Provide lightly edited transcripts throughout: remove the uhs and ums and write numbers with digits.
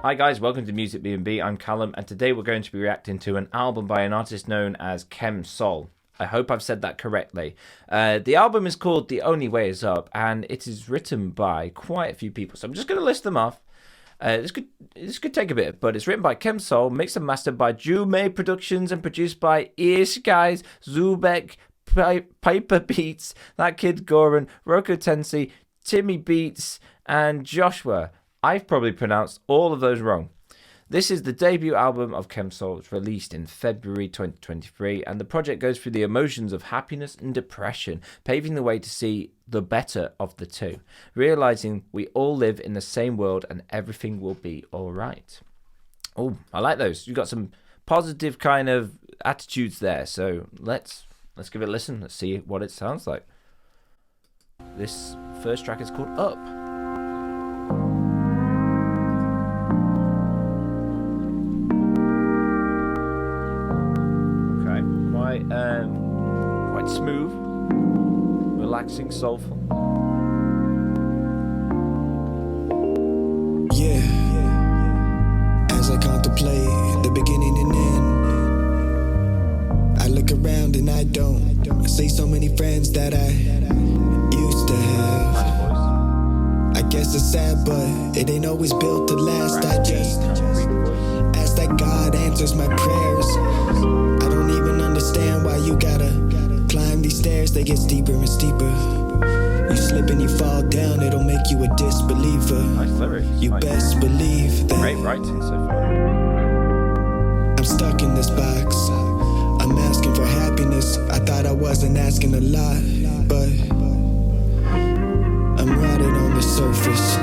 Hi guys, welcome to Music B&B. I'm Callum, and today we're going to be reacting to an album by an artist known as SoL. I hope I've said that correctly. The album is called The Only Way Is Up, and it is written by quite a few people. So I'm just going to list them off. This could take a bit, but it's written by SoL, mixed and mastered by Jume Productions, and produced by Ish Guys, Zubek, Piper Beats, That Kid Goran, Roko Tensei, Timmy Beats, and Joshua. I've probably pronounced all of those wrong. This is the debut album of SoL. It's released in February 2023, and the project goes through the emotions of happiness and depression, paving the way to see the better of the two, realizing we all live in the same world and everything will be all right. Oh, I like those. You've got some positive kind of attitudes there, so let's give it a listen. Let's see what it sounds like. This first track is called Up. Quite smooth, relaxing, soulful. Yeah, as I contemplate the beginning and end, I look around and I don't see so many friends that I used to have. I guess it's sad, but it ain't always built to last. I just ask that God answers my prayers. I don't even understand why you gotta climb these stairs. They get steeper and steeper. You slip and you fall down, it'll make you a disbeliever. Nice lyrics. You best believe that. Great writing so far. I'm stuck in this box. I'm asking for happiness. I thought I wasn't asking a lot, but I'm rotted on the surface.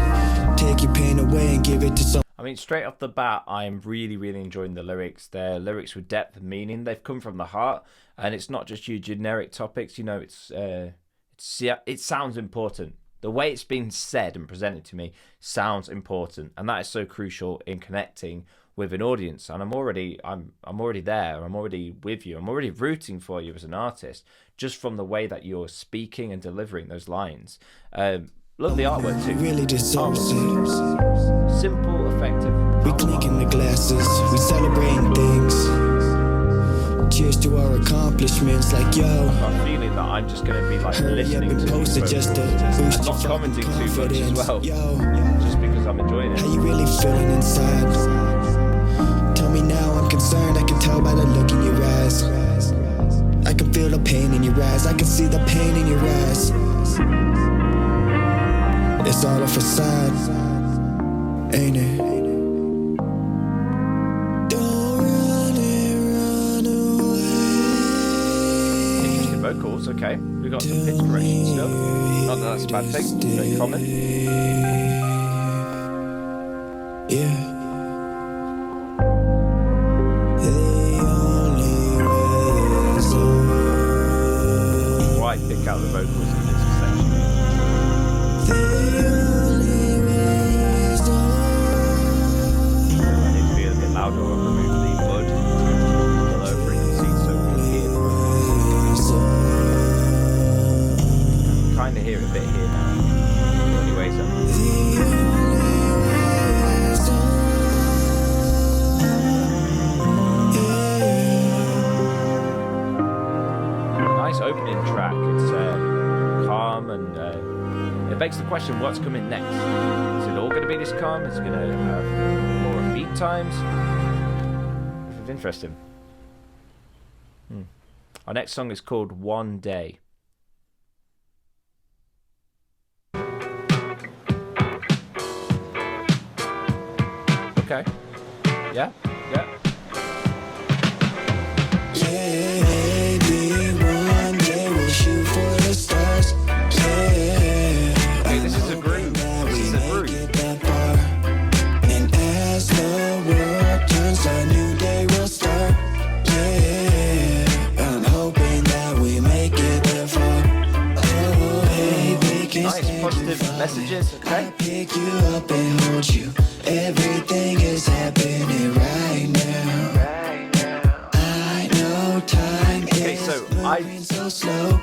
Take your pain away and give it to someone. I mean, straight off the bat, I'm really enjoying the lyrics. They're lyrics with depth and meaning. They've come from the heart, and it's not just your generic topics. You know, it sounds important. The way it's been said and presented to me sounds important, and that is so crucial in connecting with an audience. And I'm already there. I'm already with you. I'm already rooting for you as an artist, just from the way that you're speaking and delivering those lines. Love the artwork too. Really deserves it. Simple, effective. We clinking the glasses, we celebrating things. Cheers to our accomplishments, like yo. I've got a feeling that I'm just going to be like listening to post it just to boost and not commenting too much as well. Yo, just because I'm enjoying it. How you really feeling inside? Tell me now, I'm concerned. I can tell by the look in your eyes. I can feel the pain in your eyes. I can see the pain in your eyes. It's all a facade, ain't it? Don't run away. Interesting vocals, okay. We've got some pitch correction stuff. Not that that's a bad thing, very common. Yeah. Quite pick out the vocals in this section. Louder or remove the mud below for you can see so we can hear. Kind of hear a bit here now. Anyways, nice opening track. It's calm and it begs the question: what's coming next? Is it all going to be this calm? Is it going to have more beat times? It's interesting. Our next song is called One Day. Okay. Yeah. One day we'll shoot for the stars. Okay, this is a groove. This is a groove. And as the world turns, a new day will start. Yeah, I'm hoping that we make it there far. Oh, baby, Nice positive messages. Okay. I pick you up and hold you. Everything is happening right now. I know time is Okay, so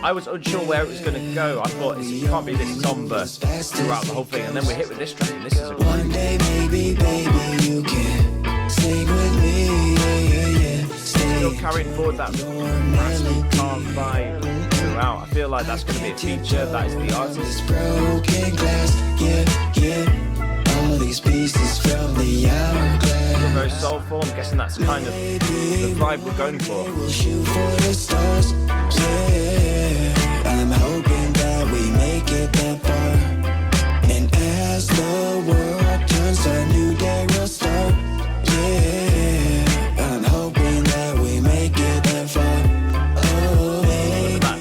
I was unsure where it was going to go. I thought it can't be this somber throughout the whole thing, and then we hit with this track, and this is a one day maybe, baby, you can sing with me. Still carrying forward that massive calm vibe throughout. I feel like that's going to be a feature. That is the artist. Broken glass, yeah. All these pieces from the hourglass. Very soulful. I'm guessing that's kind of the vibe we're going for. We'll shoot for the stars, yeah. I'm hoping that we make it that far. And as the world turns, a new day will start, yeah. I'm hoping that we make it that far. Oh, baby. That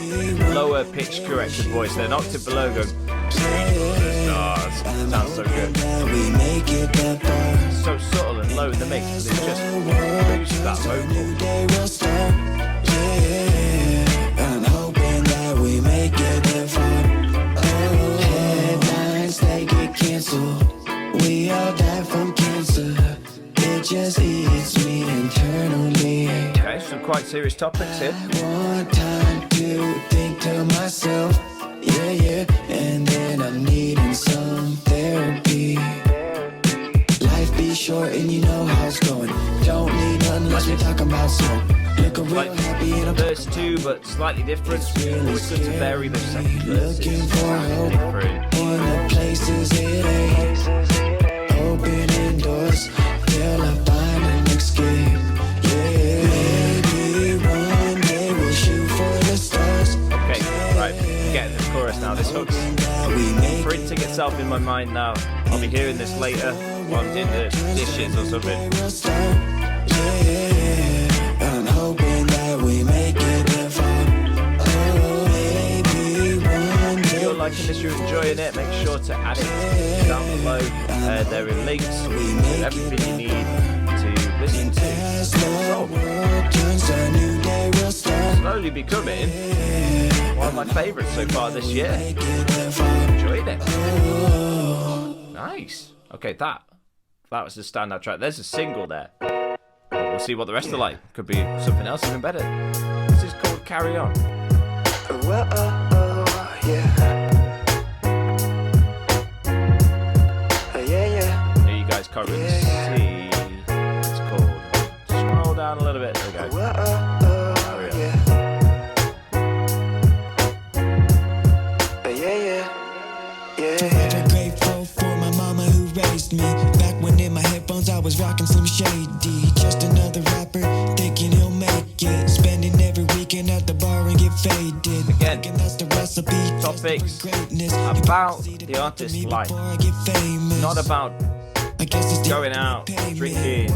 lower pitch corrected voice there, an octave below going. Sounds so good. So subtle and low in the mix, but it just boosts that vocal. I'm hoping that we make it that far. Oh, headlines they get canceled. We all die from cancer. It just eats me internally. Okay, some quite serious topics here. One time to think to myself, yeah, and then I'm needing some therapy. Life be short and you know how it's going. Don't need nothing unless we're talking about smoke. Looking real Like happy in a verse 2, but slightly different. Always good to vary those second verses. looking for hope Different. in the places it ain't. Opening doors till I find an escape. Yeah, maybe one day we'll shoot for the stars. Okay, right, getting the chorus now. This hook's printing itself in my mind now. I'll be hearing this later while I'm doing the dishes or something. I'm hoping that we make it that far. Oh, baby, one If day. you're liking this, you're enjoying it, make sure to add it down below. There are links with everything you need to listen to. As the So, world turns, a new day will start. slowly becoming one of my favourites so far this year. Make it that far. Enjoyed it. Oh, Nice. Okay, that was the standout track. There's a single there. We'll see what the rest are like. Could be something else even better. This is called Carry On. yeah. Yeah. I know you guys can't really see what it's called. Scroll down a little bit. There we go. Carry on. Forever grateful for my mama who raised me. Back when in my headphones I was rocking Slim Shady. Just another rapper thinking he'll make it. Spending every weekend at the bar and get faded. Again, Thinking that's the recipe. topics Greatness. about the artist's life. Before I get famous. Not about I guess it's going out, drinking,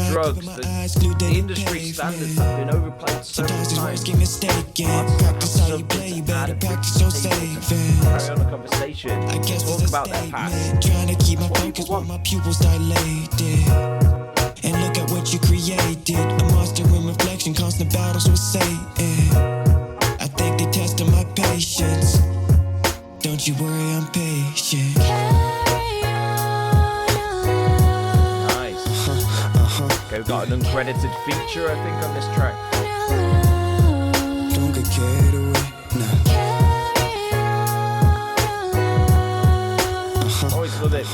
drugs. The industry standards have been overplayed so many sometimes these words times. get mistaken. Practice how you play, you better practice your saving. Carry on a conversation. I guess Talk it's a about their past. statement. Trying to keep my What focus people while want. my pupils dilated. And look at what you created. A monster in reflection, constant battles with Satan. I think they tested my patience. Don't you worry, I'm patient. Nice. Okay, we've got an uncredited feature, I think, on this track. Don't get carried away, nah. Always love it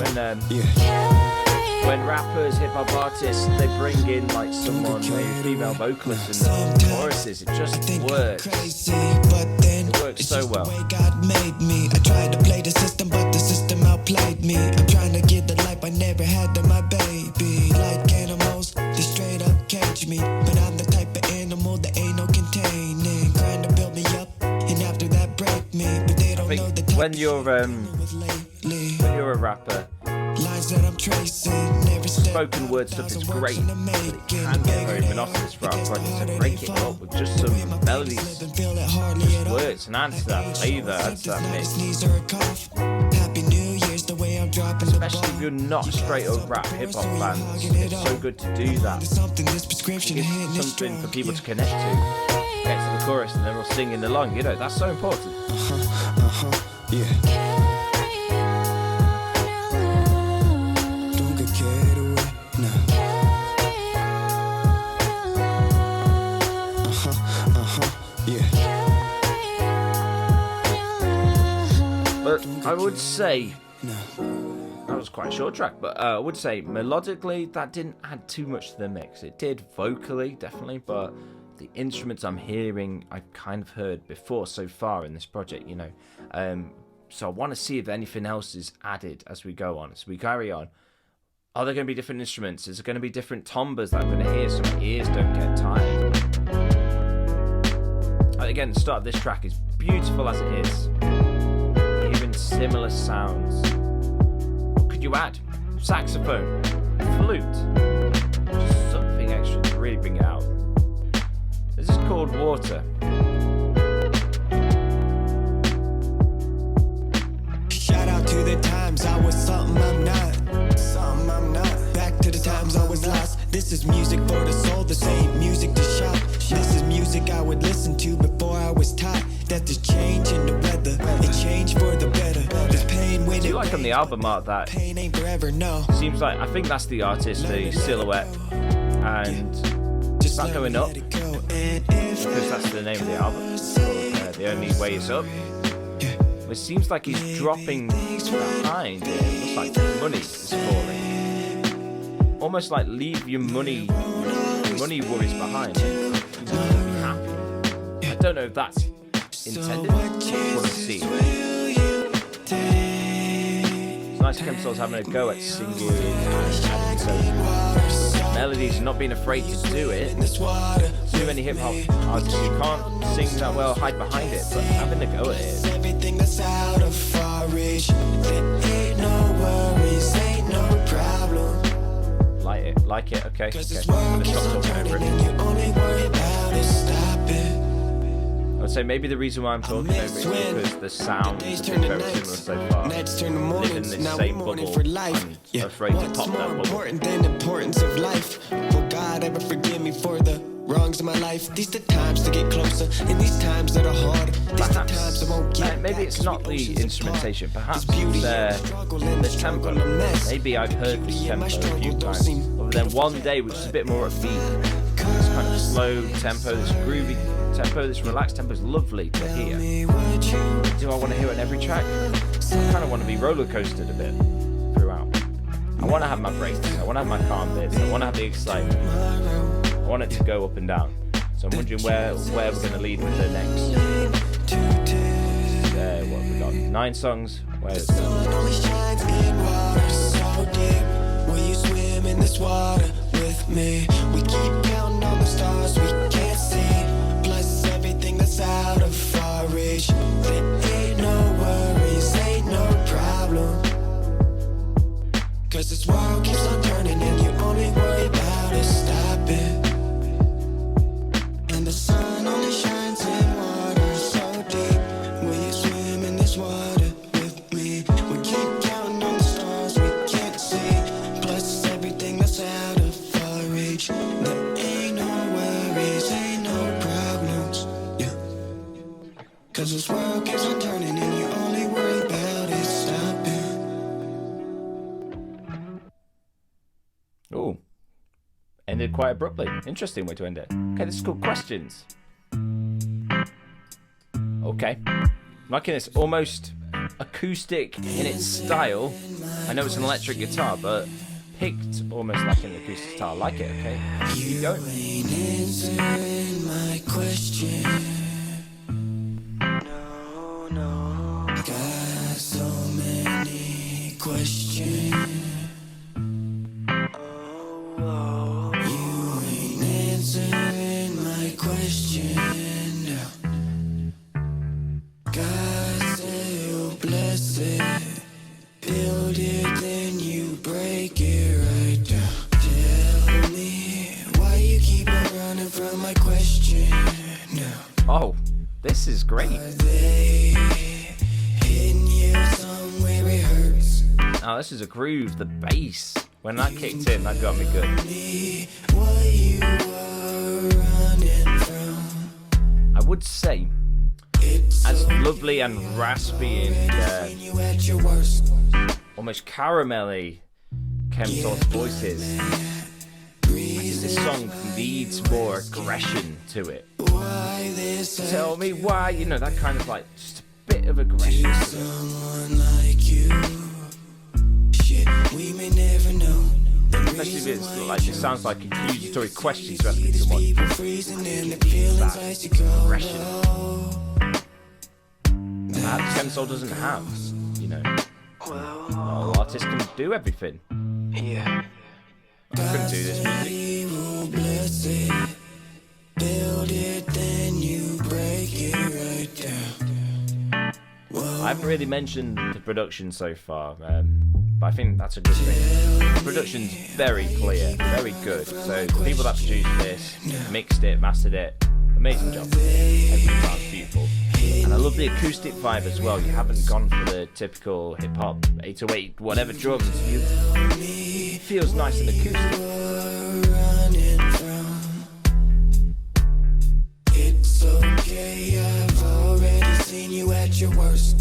when rappers, hip hop artists, they bring in like someone, maybe female vocalists and choruses. It just works. It works so well. The way God made me. I tried to play the system, but the system outplayed me. I'm trying to get the life I never had to my baby. Like animals, they straight up cage me. But I'm the type of animal that ain't no containing. Trying to build me up, and after that break me. But they don't know the type When you're a rapper, lines that I'm tracing, never spoken word stuff is great, but it can get very monotonous for our projects. So break it up with just some melodies. Just words and adds to that flavour, adds to that mix. Happy New Year's, the way I'm dropping the Especially if you're not straight up rap hip hop fans, it's so good to do that. Something this prescription It's something for people to connect to. Get to the chorus and then we'll singing along. You know, that's so important. Yeah. Don't get carried away, nah. I would say that was quite a short track, but I would say melodically that didn't add too much to the mix. It did vocally, definitely, but the instruments I'm hearing I've kind of heard before so far in this project, you know. So I want to see if anything else is added as we go on, as we carry on. Are there going to be different instruments? Is there going to be different timbres that I'm going to hear so my ears don't get tired? Again, the start of this track is beautiful as it is. Hearing similar sounds. What could you add? Saxophone, flute, just something extra to really bring it out. This is called Water. Shout out to the times I was something I'm not. Something I'm not. Back to the times I was lost. This is music for the soul. This ain't music to shop. This is music I would listen to before I was taught that there's change in the weather. It changed for the better. There's pain when I do like on the album art that pain ain't forever, no. Seems like, I think that's the artist, the silhouette, and just not going up because that's the name of the album. The Only Way Is Up. It seems like he's dropping behind. It looks like money is falling. Almost like leave your money worries behind. Be happy. I don't know if that's intended. We'll see. It's nice Chemsol's having a go at singing and adding some melodies and not being afraid to do it. Too many hip hop artists who can't sing that well hide behind it, but having a go at it. Everything that's out of our reach. There ain't no worries, ain't no problem. Like it, okay. I'm gonna stop talking over it. I would say maybe the reason why I'm talking over it is because the sound has been very similar so far. Live in this same bubble. I'm afraid to pop that bubble. Important than the importance of life. Will God ever forgive me for the wrongs of my life? These the times to get closer, and these times that are hard. These the times I won't get. Maybe it's not the instrumentation. Perhaps the tempo. Maybe I've heard this tempo a few times. But then one day, which is a bit more upbeat. This kind of slow tempo, this groovy tempo, this relaxed tempo is lovely to hear. Do I want to hear it in every track? I kind of want to be roller coasted a bit throughout. I want to have my breaks. I want to have my calm bits. I want to have the excitement. I want it to go up and down. So I'm wondering where we're going to lead with the next. What have we got? 9 songs. Where's it going? Will you swim in this water with me? We keep counting all the stars we can't see. Plus everything that's out of our reach. There ain't no worries, ain't no problem. Cause this world keeps on turning and you only worry about is stopping. And the sun only shines in water so deep. Will you swim in this water with me? We keep counting on the stars we can't see. Plus everything that's out of our reach. There ain't no worries, ain't no problems. Yeah. Cause this world keeps on turning and you only worry about is stopping. Oh, ended quite abruptly. Interesting way to end it. Okay, this is called Questions. Okay, I'm liking this almost acoustic in its style. I know it's an electric guitar, but picked almost like an acoustic guitar. I like it, okay? Keep going. You ain't answering my question. No. Got so many questions. You ain't answering my question. God say you'll bless it. Build it, then you break it right down. Tell me why you keep on running from my question now. Oh, this is great. Are they hitting you somewhere it hurts? Oh, this is a groove. The bass, when that kicked in, that got me good. What you are running from? I would say, as lovely and raspy and You at your worst. almost caramelly Chemsol's voice is, this song needs more aggression to it. Why this? Tell me why, you know, that kind of like just a bit bit of aggression. Someone like you. Shit, we may never know. Especially if it's like, it sounds like accusatory questions you're asking someone. Aggression. Perhaps SoL doesn't have, you know. Not all artists can do everything. Yeah. I couldn't do this music. Build it, then you break it right down. I haven't really mentioned the production so far, but I think that's a good thing. The production's very clear, very good. So the people that produced this, mixed it, mastered it, amazing job. Everything sounds beautiful. And I love the acoustic vibe as well. You haven't gone for the typical hip-hop 808 whatever drums. It feels nice and acoustic. It's okay, I've already seen you at your worst.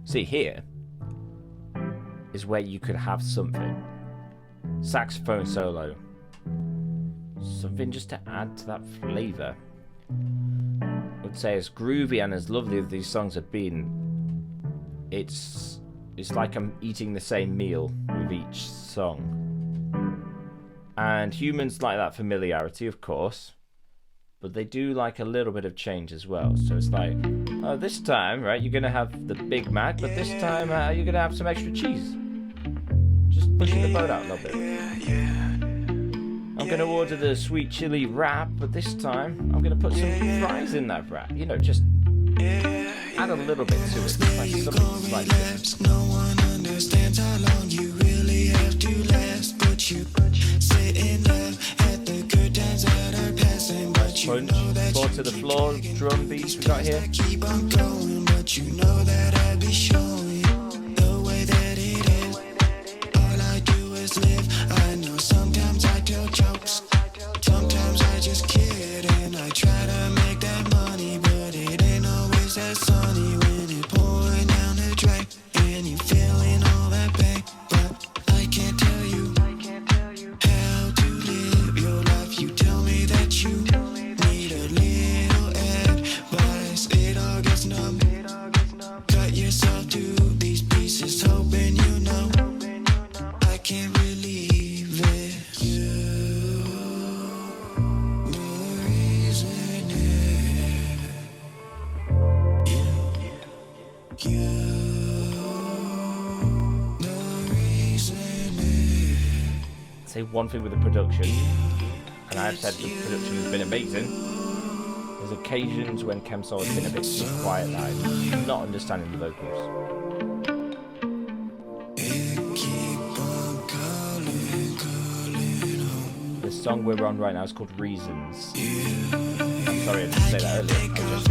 See, here is where you could have something. Saxophone solo. Something just to add to that flavour. I would say as groovy and as lovely as these songs have been, it's like I'm eating the same meal with each song. And humans like that familiarity, of course, but they do like a little bit of change as well. So it's like, oh, this time, right, you're going to have the Big Mac, but this time you're going to have some extra cheese. Just pushing the boat out a little bit. I'm going to order the sweet chili wrap, but this time I'm going to put some fries in that wrap. You know, just add a little bit to it. Like something slightly different. No one understands how long you really have to last, but you sit in love at the good times that are passing. But you know that floor to the floor, drum beats we got here. Keep on going, but you know that I'd be showing you the way that it is. All I do is live. I know sometimes I tell jokes, sometimes I just kid, and I try to make that money, but it ain't always that sunny when it pouring down the drain and you feeling all that pain. But I can't tell you how to live your life. You tell me that you need a little advice. It all gets numb. Cut yourself to these pieces, hoping you know. I can't believe it. You, the reason you, the reason Say one thing with the production, and I have said the production has been amazing. There's occasions when SoL has been a bit too quiet that I'm not understanding the vocals. keep on calling home. The song we're on right now is called Reasons. I'm sorry I didn't say that earlier. I'm just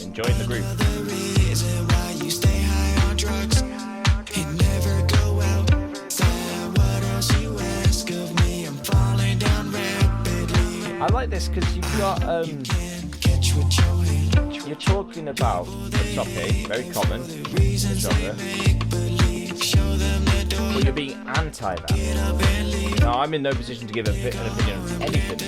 enjoying the groove. The reason why you stay high on drugs and never go outside. What else you ask of me? I'm falling down rapidly. I like this because you've got Can't catch with your hand. you're talking about a topic very common in the genre, Make believe. Show them the door. but you're being anti that. Get up and leave. Now I'm in no position to give an opinion on anything.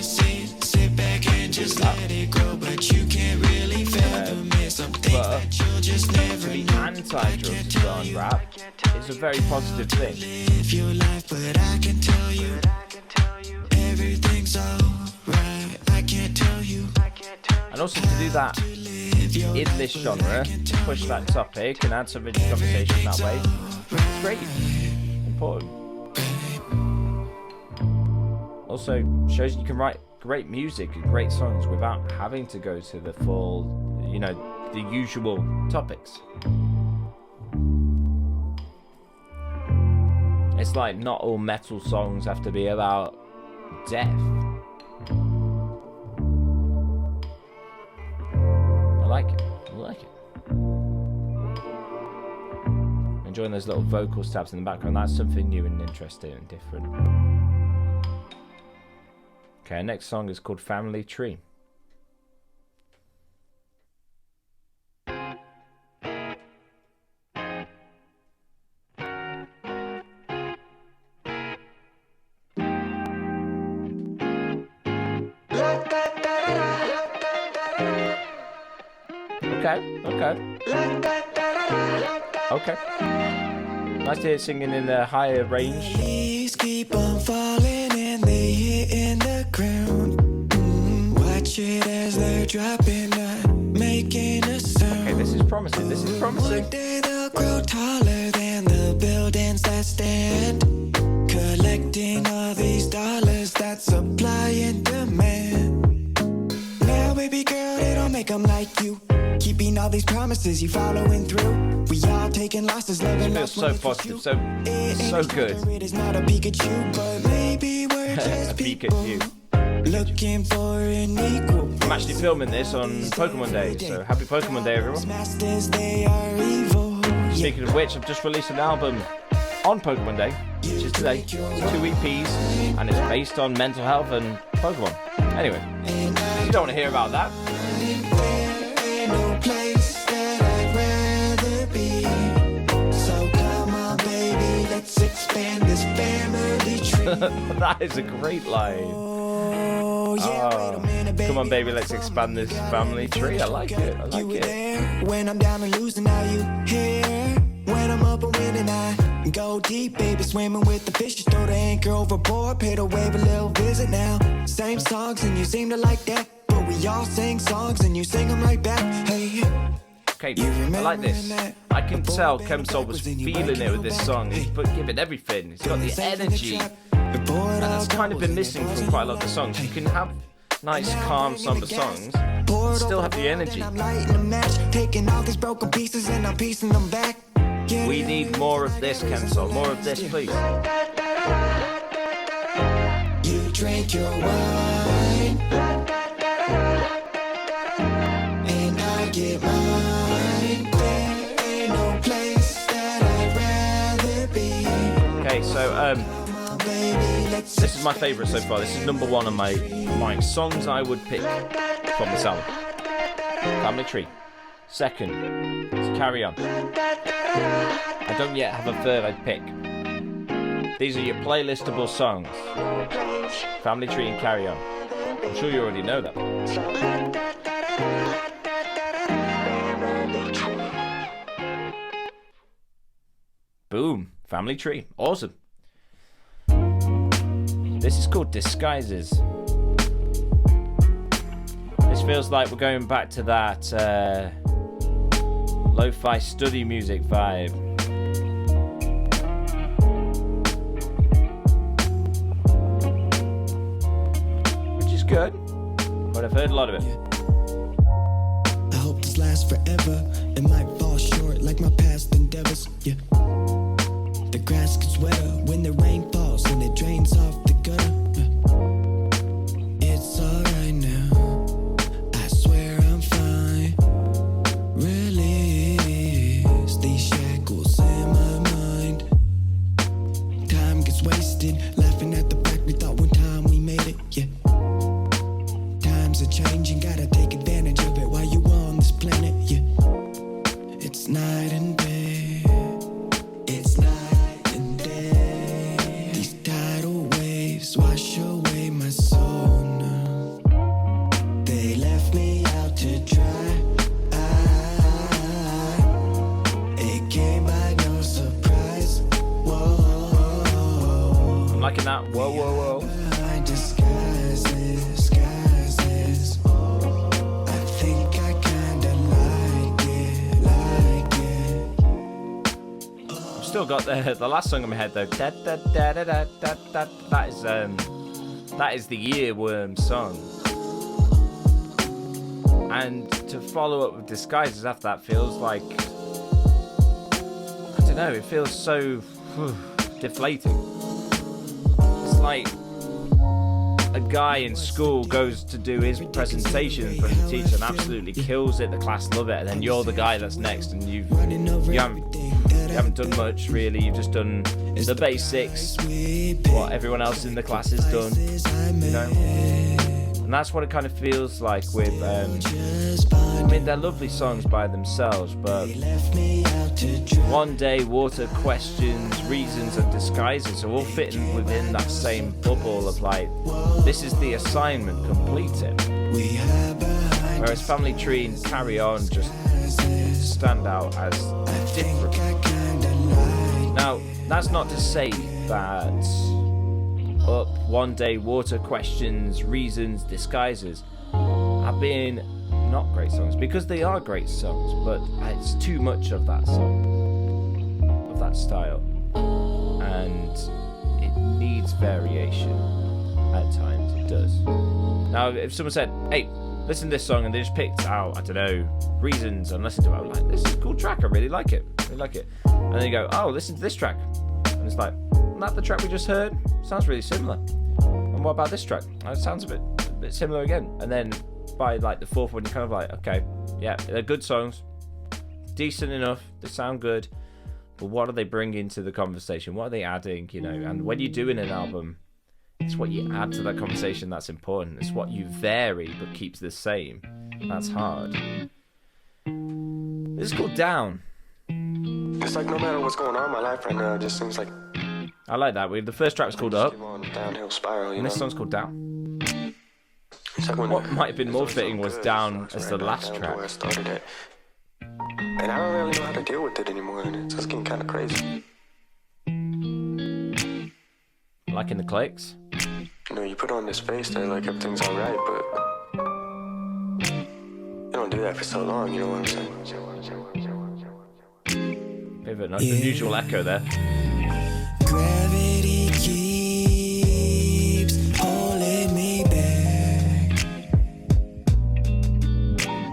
Sit back and just let it grow, but you can't really fathom it. Something But that you'll just to never be know. anti-drugs and on rap is a very positive thing. Live your life, but I can tell you everything's alright. I can't tell you. And also to do that in this genre, push that topic and add something to the conversation that way, it's great. Important. Also shows you can write great music and great songs without having to go to the full, you know, the usual topics. It's like not all metal songs have to be about death. I like it. I like it. Enjoying those little vocal stabs in the background. That's something new and interesting and different. Okay, next song is called Family Tree. Okay. Nice to hear singing in a higher range. Please keep on falling and they hitting the ground. Watch it as they're dropping, making a sound. Okay, this is promising. One day they'll grow taller than the buildings that stand. Collecting all these dollars that supply and demand. Now, baby girl, they don't make them like you. Keeping all these promises, you following through. We all taking losses, loving feels so positive, so good. It is not a Pikachu, but maybe we're just people looking for an equal. I'm actually filming this on Pokemon Day, so happy Pokemon Day, everyone. Masters, they are evil. Speaking of which, I've just released an album on Pokemon Day, which is today. It's 2 EPs, and it's based on mental health and Pokemon. Anyway, you don't want to hear about that. No place that I'd rather be. So come on, baby, let's expand this family tree. That is a great line. Oh, yeah, wait a minute, baby. Come on, baby, let's expand this family tree. I like it. You were there when I'm down and losing, now you here. When I'm up and winning, I go deep, baby, swimming with the fishes. Throw the anchor overboard, pay the wave a little visit now. Same songs and you seem to like that. We all sing songs and you sing them right back. Hey, okay, I like this. I can tell SoL was feeling it with this song. He's giving everything. He's got the energy. And that's kind of been missing from quite a lot of the songs. You can have nice, calm, somber songs, still have the energy. I'm lighting a match, taking all these broken pieces and I'm piecing them back. We need more of this, SoL. More of this, please. You drink your wine. Get mine. There ain't no place that I'd rather be. Okay, so this is my favourite so far. This is number 1 on my songs I would pick from this album. Family Tree. Second is Carry On. I don't yet have a third I'd pick. These are your playlistable songs. Family Tree and Carry On. I'm sure you already know that. Boom, Family Tree, awesome. This is called Disguises. This feels like we're going back to that lo-fi study music vibe. Which is good, but I've heard a lot of it. I hope this lasts forever. It might fall short like my past endeavors. Yeah. The grass gets wetter when the rain falls and it drains off the gutter. It's alright now, I swear I'm fine. Release these shackles in my mind. Time gets wasted, laughing at the fact we thought one time we made it, yeah. Times are changing, gotta take advantage of it while you on this planet, yeah. It's night and day, it's night. Wash away my soul now. They left me out to dry. It came by no surprise. Whoa. I'm liking that. Whoa, whoa, whoa. Disguises. I think I kinda like it. I've still got the last song in my head though. That is the Earworm song. And to follow up with Disguises after that feels like, I don't know, it feels so deflating. It's like a guy in school goes to do his presentation in front of the teacher and absolutely kills it, the class love it, and then you're the guy that's next and you haven't done much really, you've just done the basics, what everyone else in the class has done, you know. And that's what it kind of feels like with I mean, they're lovely songs by themselves, but One Day, Water, Questions, Reasons and Disguises are all fitting within that same bubble of like, this is the assignment, complete it. Whereas Family Tree and Carry On just stand out as different. Now, that's not to say that Up, One Day, Water, Questions, Reasons, Disguises have been not great songs, because they are great songs, but it's too much of that song, of that style, and it needs variation at times. It does. Now, if someone said, hey, listen to this song, and they just picked out, I don't know, Reasons, and listened to it, I'm like, this is a cool track, I really like it, and then you go, oh, listen to this track, and it's like, isn't that the track we just heard? Sounds really similar. And what about this track? Oh, it sounds a bit similar again. And then by like the fourth one, you're kind of like, okay, yeah, they're good songs, decent enough, they sound good, but what are they bringing to the conversation? What are they adding? You know, and when you're doing an album, it's what you add to that conversation that's important. It's what you vary but keeps the same. That's hard. This is called Down. It's like no matter what's going on in my life right now, it just seems like I like that. The first track was called Up, downhill spiral, and this song's called Down. It's like What might have been more fitting was Down as the last track. Where I started at. And I don't really know how to deal with it anymore, and it's just getting kind of crazy. Like in the clicks. You know, you put on this face that like everything's alright, but you don't do that for so long, you know what I'm saying? Bit of an unusual echo there. Gravity keeps holding me back.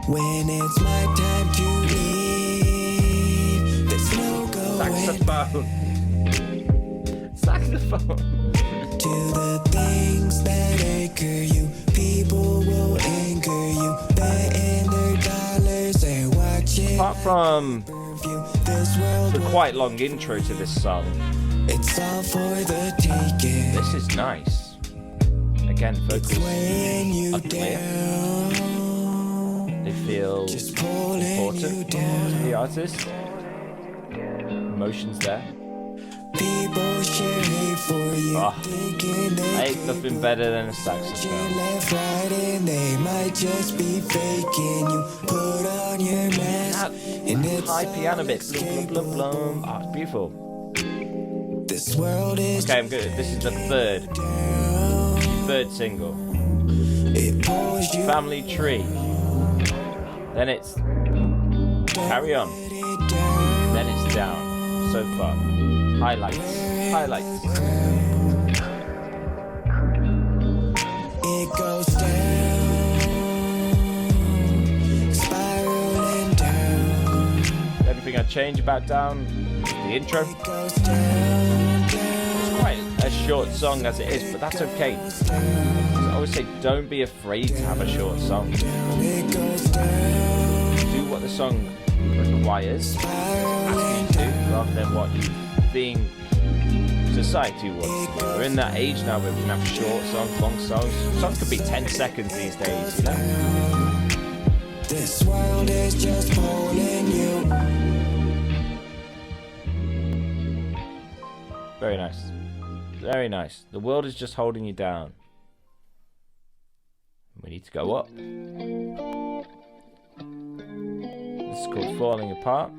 When it's my time to leave, there's no going Saxophone. to the things that anchor you. People will anchor you, betting their dollars and watching. Apart from This world the quite long intro to this song, it's all for the taking. this is nice. Again, vocals Weighing you are clear. down, They feel just pulling you important to down. the artist. Emotions there. People share hate for you, Oh, thinking they ain't nothing better than a your saxophone. left, right, and they might just be faking you. Put on your mask, and it's High piano bit. Blum, blum, blum, blum. Oh, it's beautiful. this world is Okay, I'm good. This is the third single. it pulls you Family Tree. Then it's Carry On. down. Then it's Down. So far. Highlights. It goes down, spiraling down. Anything I'd change about Down? The intro. It goes down, down. Quite a short song as it is, but that's okay. I always say, don't be afraid to have a short song. It goes down, Do what the song requires, asks you to, rather than what you think society wants to do. We're in that age now where we can have short songs, long songs. Songs could be 10 seconds these days, you know? this world is just pulling you. Very nice. Very nice. The world is just holding you down. We need to go up. This is called Falling Apart.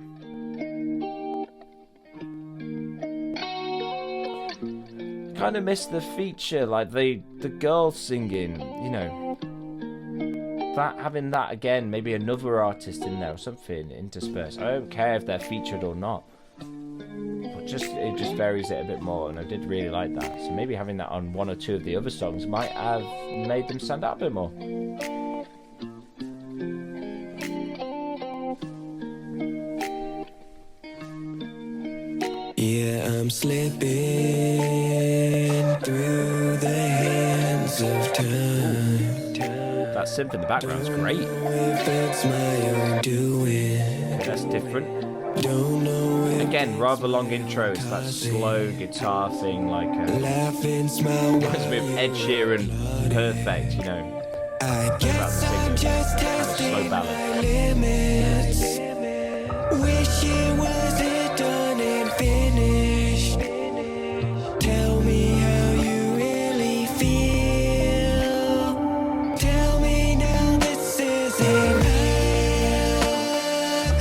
Kind of missed the feature, like the girl singing, you know. That having that again, maybe another artist in there or something interspersed. I don't care if they're featured or not. But it just varies it a bit more, and I did really like that. So maybe having that on one or two of the other songs might have made them stand out a bit more. Yeah, I'm slipping through the hands of time. That synth in the background's great. If it's my own doing, That's different. don't know if Again, rather long intros, that slow guitar thing, like laughing, smile. reminds me of Ed Sheeran, Perfect, you know. I About guess the I'm singer, just kind of slow testing ballad. my limits. Wish it wasn't done and finished. Tell me how you really feel. Tell me now this isn't love.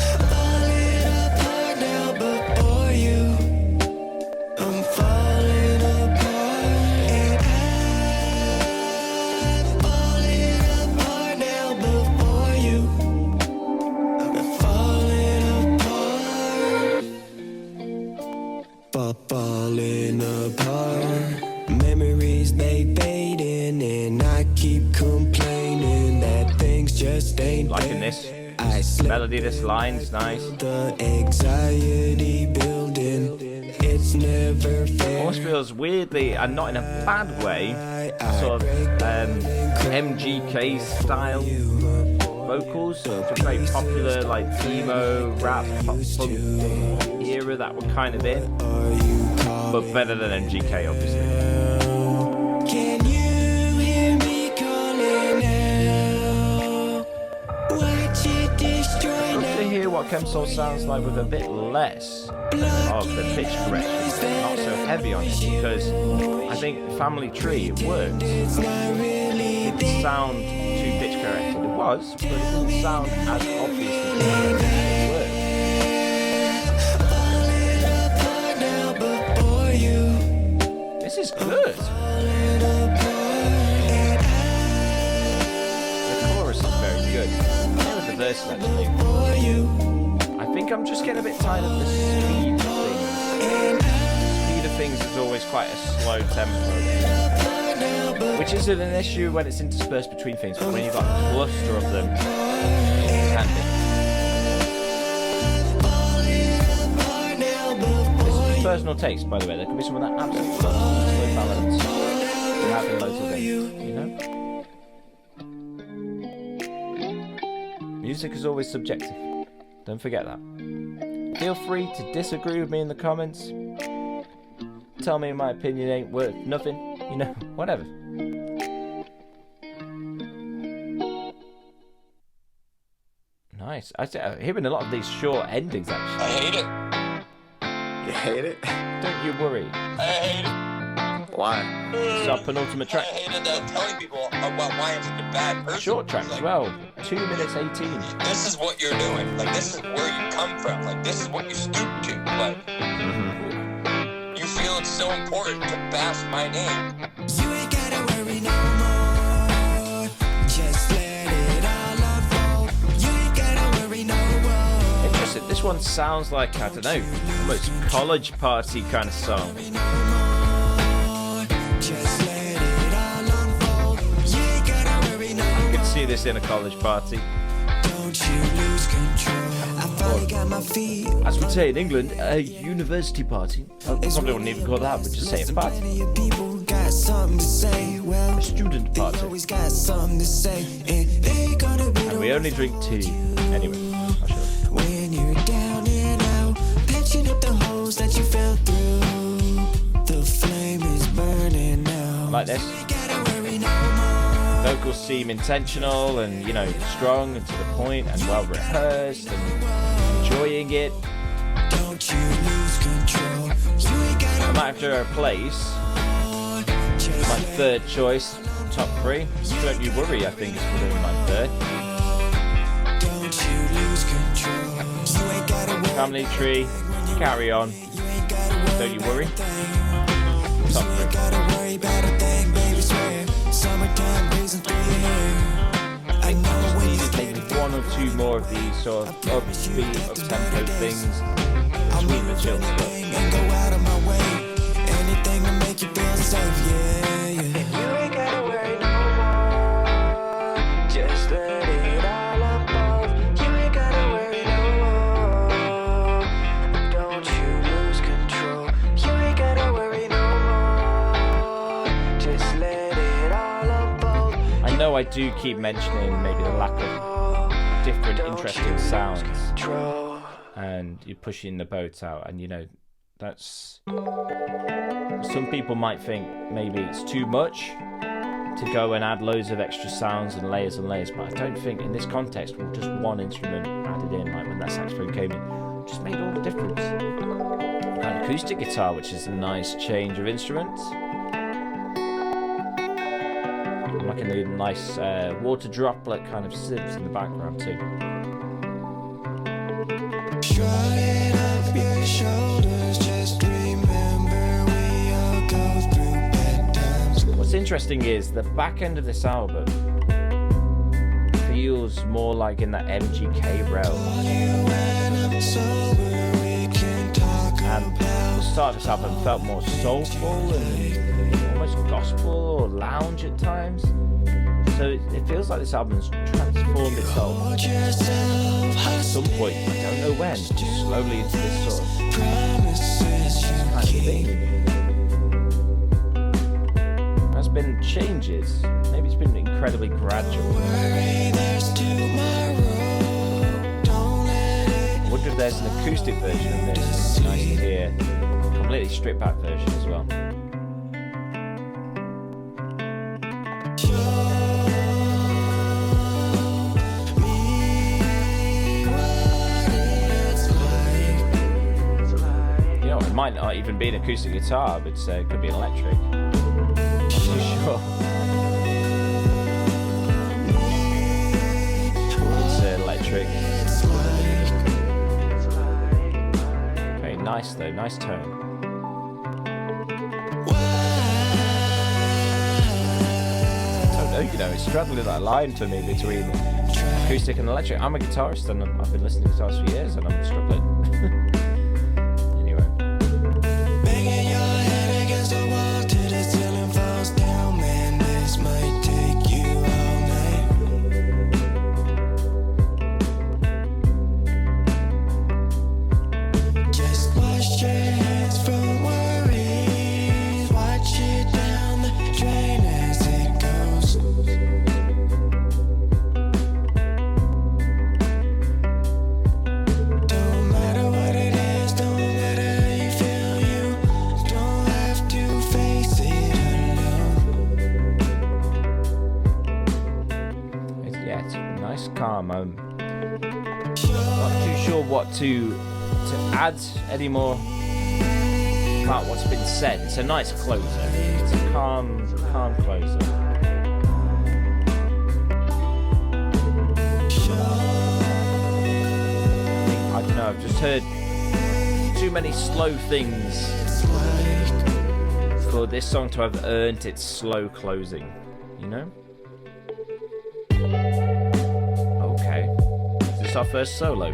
complaining that things just ain't Liking there. this. I Melody, this line's nice. the anxiety building. It's never fair. Almost feels weirdly, and not in a bad way, sort of MGK style vocals. It's a very popular like emo, rap, pop punk era that we're kind of in, but better than MGK, obviously. Can you hear me calling out? Watch it destroy Love now. to hear what SoL sounds like with a bit less of the pitch correction, not so heavy on it, because I think Family Tree works. It's not really It didn't sound too pitch corrected. It was, but it didn't sound as obviously pitch corrected. It worked. falling apart now before you. This is good. Falling apart The chorus is very good. Here are the verses actually. for you. I think I'm just getting a bit tired of the speed of things. Speed of things is always quite a slow tempo, which isn't an issue when it's interspersed between things, but when you've got a cluster of them, it can be. This is personal taste, by the way. There could be someone that absolutely loves slow ballads. There have been loads of them, you know? Music is always subjective. Don't forget that. Feel free to disagree with me in the comments. Tell me my opinion ain't worth nothing. You know, whatever. Nice. I'm hearing a lot of these short endings, actually. I hate it. You hate it? Don't you worry. I hate it. Why? It's our penultimate I track. hated telling people about why I'm such a bad person. Short track Like, as well. 2 minutes 18. This is what you're doing. Like, this is where you come from. Like, this is what you stoop to. Like, you feel it's so important to bash my name. You ain't gotta worry no more. Just let it all unfold. You ain't gotta worry no more. Interesting. This one sounds like, I don't know, almost college party kind of song. Just let it all unfold. You ain't gotta worry no You more. can see this in a college party. Don't you lose control. I finally got my feet. As we'd say in England, a university party. I probably wouldn't even call that, but just say it's a party. Plenty of people got something to say. Well, A student they party. always got something to say, and they gonna be And the we only drink tea. Anyway, I'll show you. when you're down and out, patching up the holes that you fell through. The flame is burning out. Like this. You ain't gotta worry no more. Vocals seem intentional and, you know, strong and to the point and well rehearsed and enjoying it. Don't you lose control. You ain't I gotta might have to replace just my third choice, top 3. Don't You Worry, I think, is probably my third. don't you lose control. You ain't gotta worry. Family Tree, Carry On, You ain't gotta worry. Don't You Worry. Top You 3. ain't gotta worry about a thing, baby, swear. Summertime breezing through your hair. I know when you Maybe 1 or 2 more of these sort of upbeat, up-tempo things. Sweet but chill stuff. and go out of my way. Anything to make you feel safe, yeah, yeah. You ain't gotta worry no more. Just let it all unfold. You ain't gotta worry no more. Don't you lose control. You ain't gotta worry no more. Just let it all unfold. I know I do keep mentioning maybe the lack of different interesting sounds. Control. And you're pushing the boat out, and you know that's some people might think maybe it's too much to go and add loads of extra sounds and layers, but I don't think in this context with just one instrument added in, like when that saxophone came in, just made all the difference. An acoustic guitar, which is a nice change of instruments, like a nice water droplet kind of synths in the background too. Shrug up your shoulders, just remember we all go through bad times. What's interesting is the back end of this album feels more like in that MGK realm. You when I'm sober, we can talk And the start of this album felt more soulful and almost gospel or lounge at times. So it feels like this album's transformed itself at some point. I don't know when. Slowly into this sort of kind of thing. There's been changes. Maybe it's been incredibly gradual. I wonder if there's an acoustic version of this. It's nice to hear. Completely stripped back version as well. You know, it might not even be an acoustic guitar, but it could be an electric. Not too sure. It's electric. Very nice though, nice tone. You know, it's straddling that line for me between acoustic and electric. I'm a guitarist and I've been listening to guitars for years and I'm struggling. Anyway. Banging your head against the wall till the ceiling falls down, man. This might take you all night. Just wash your hands from worries. Watch it down the drain as it goes. Calm. I'm not too sure what to add anymore about what's been said. It's a nice closer. It's a calm closer. I don't know, I've just heard too many slow things for this song to have earned its slow closing, you know? Our first solo.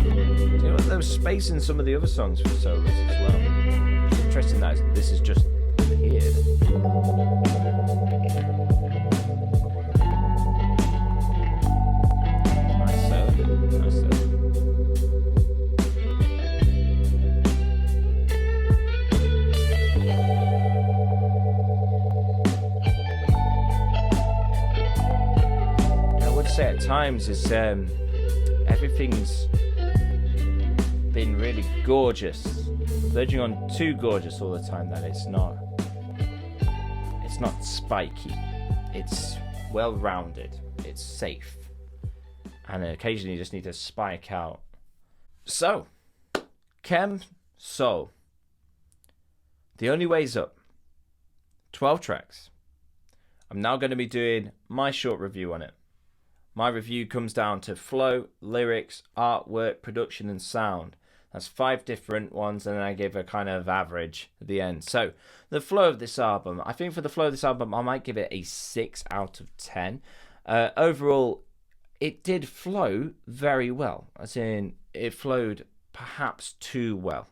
You know, there was space in some of the other songs for solos as well. It's interesting that this is just appeared. Nice solo. Nice solo. Say at times is everything's been really gorgeous, verging on too gorgeous all the time, that it's not spiky, it's well rounded, it's safe, and occasionally you just need to spike out. So SoL, The Only Way's Up, 12 tracks. I'm now going to be doing my short review on it. My review comes down to flow, lyrics, artwork, production, and sound. That's 5 different ones, and then I give a kind of average at the end. So, the flow of this album, I think for the flow of this album, I might give it a 6 out of 10. Overall, it did flow very well. As in, it flowed perhaps too well.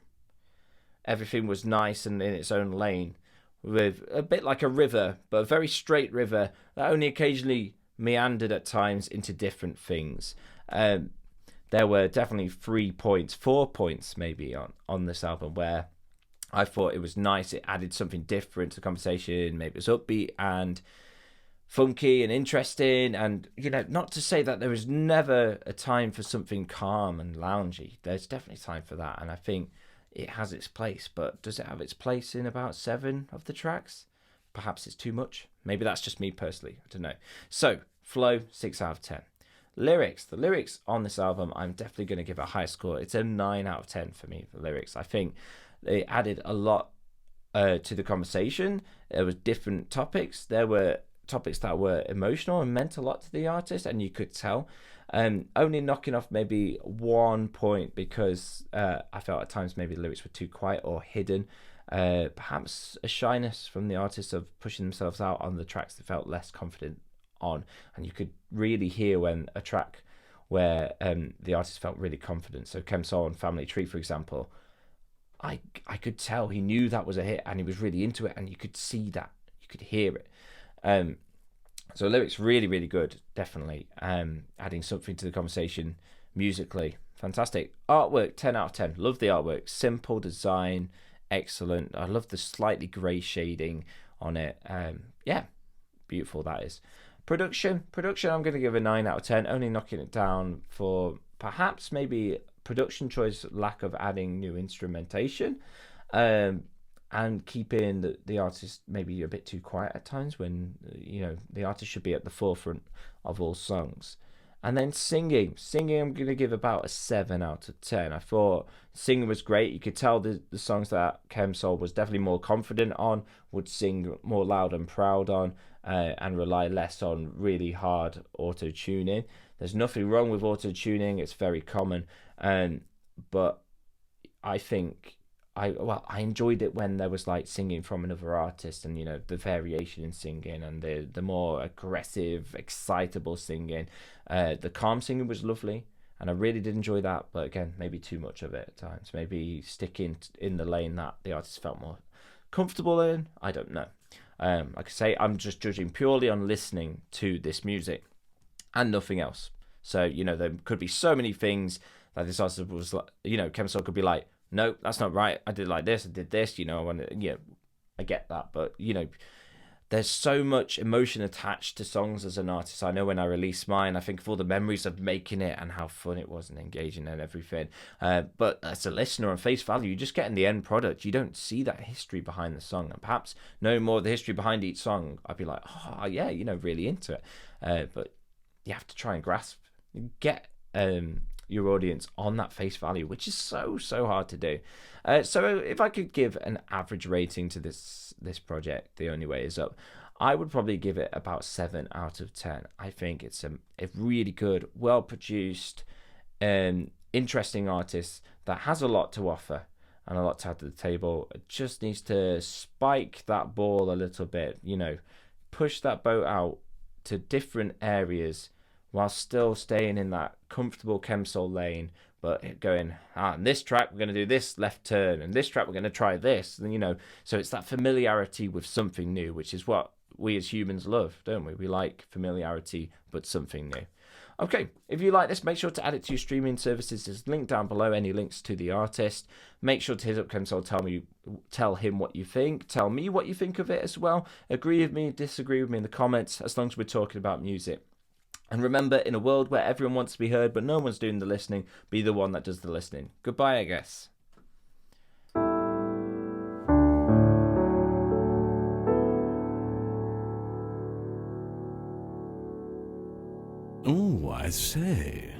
Everything was nice and in its own lane, with a bit like a river, but a very straight river that only occasionally meandered at times into different things. There were definitely 4 points maybe on this album where I thought it was nice. It added something different to the conversation. Maybe it was upbeat and funky and interesting. And, you know, not to say that there was never a time for something calm and loungy. There's definitely time for that. And I think it has its place. But does it have its place in about 7 of the tracks? Perhaps it's too much. Maybe that's just me personally. I don't know. So, flow, 6 out of 10. Lyrics. The lyrics on this album, I'm definitely going to give a high score. It's a 9 out of 10 for me, the lyrics. I think they added a lot to the conversation. There was different topics. There were topics that were emotional and meant a lot to the artist, and you could tell. Only knocking off maybe 1 point because I felt at times maybe the lyrics were too quiet or hidden. Perhaps a shyness from the artist of pushing themselves out on the tracks they felt less confident on, and you could really hear when a track where the artist felt really confident. So SoL and Family Tree, for example, I could tell he knew that was a hit and he was really into it, and you could see that. You could hear it. So lyrics really, really good, definitely. Adding something to the conversation musically. Fantastic. Artwork, 10 out of 10. Love the artwork. Simple design, excellent. I love the slightly grey shading on it. Yeah, beautiful that is. Production, I'm going to give a 9 out of 10, only knocking it down for perhaps maybe production choice, lack of adding new instrumentation, and keeping the artist maybe a bit too quiet at times when, you know, the artist should be at the forefront of all songs. And then singing, I'm going to give about a 7 out of 10. I thought singing was great. You could tell the songs that SoL was definitely more confident on, would sing more loud and proud on, and rely less on really hard auto-tuning. There's nothing wrong with auto-tuning. It's very common. But I think I enjoyed it when there was like singing from another artist, and, you know, the variation in singing and the more aggressive, excitable singing. The calm singing was lovely, and I really did enjoy that. But again, maybe too much of it at times. Maybe sticking in the lane that the artist felt more comfortable in. I don't know. Like I say, I'm just judging purely on listening to this music and nothing else. So, you know, there could be so many things that this artist was like, you know, SoL could be like, no, that's not right. I did like this. I did this. You know, I get that. But, you know, there's so much emotion attached to songs as an artist. I know when I released mine, I think of all the memories of making it and how fun it was and engaging and everything. But as a listener on face value, you just get in the end product. You don't see that history behind the song. And perhaps knowing more of the history behind each song, I'd be like, oh, yeah, you know, really into it. But you have to try and get your audience on that face value, which is so hard to do. So if I could give an average rating to this project, The Only Way Is Up, I would probably give it about 7 out of 10. I think it's a really good, well produced, interesting artist that has a lot to offer and a lot to add to the table. It just needs to spike that ball a little bit, you know, push that boat out to different areas while still staying in that comfortable SoL lane, but going, in this track we're going to do this left turn, and this track we're going to try this, and, you know, so it's that familiarity with something new, which is what we as humans love, don't we? We like familiarity, but something new. Okay, if you like this, make sure to add it to your streaming services. There's a link down below, any links to the artist. Make sure to hit up SoL, tell him what you think. Tell me what you think of it as well. Agree with me, disagree with me in the comments, as long as we're talking about music. And remember, in a world where everyone wants to be heard, but no one's doing the listening, be the one that does the listening. Goodbye, I guess. Oh, I say.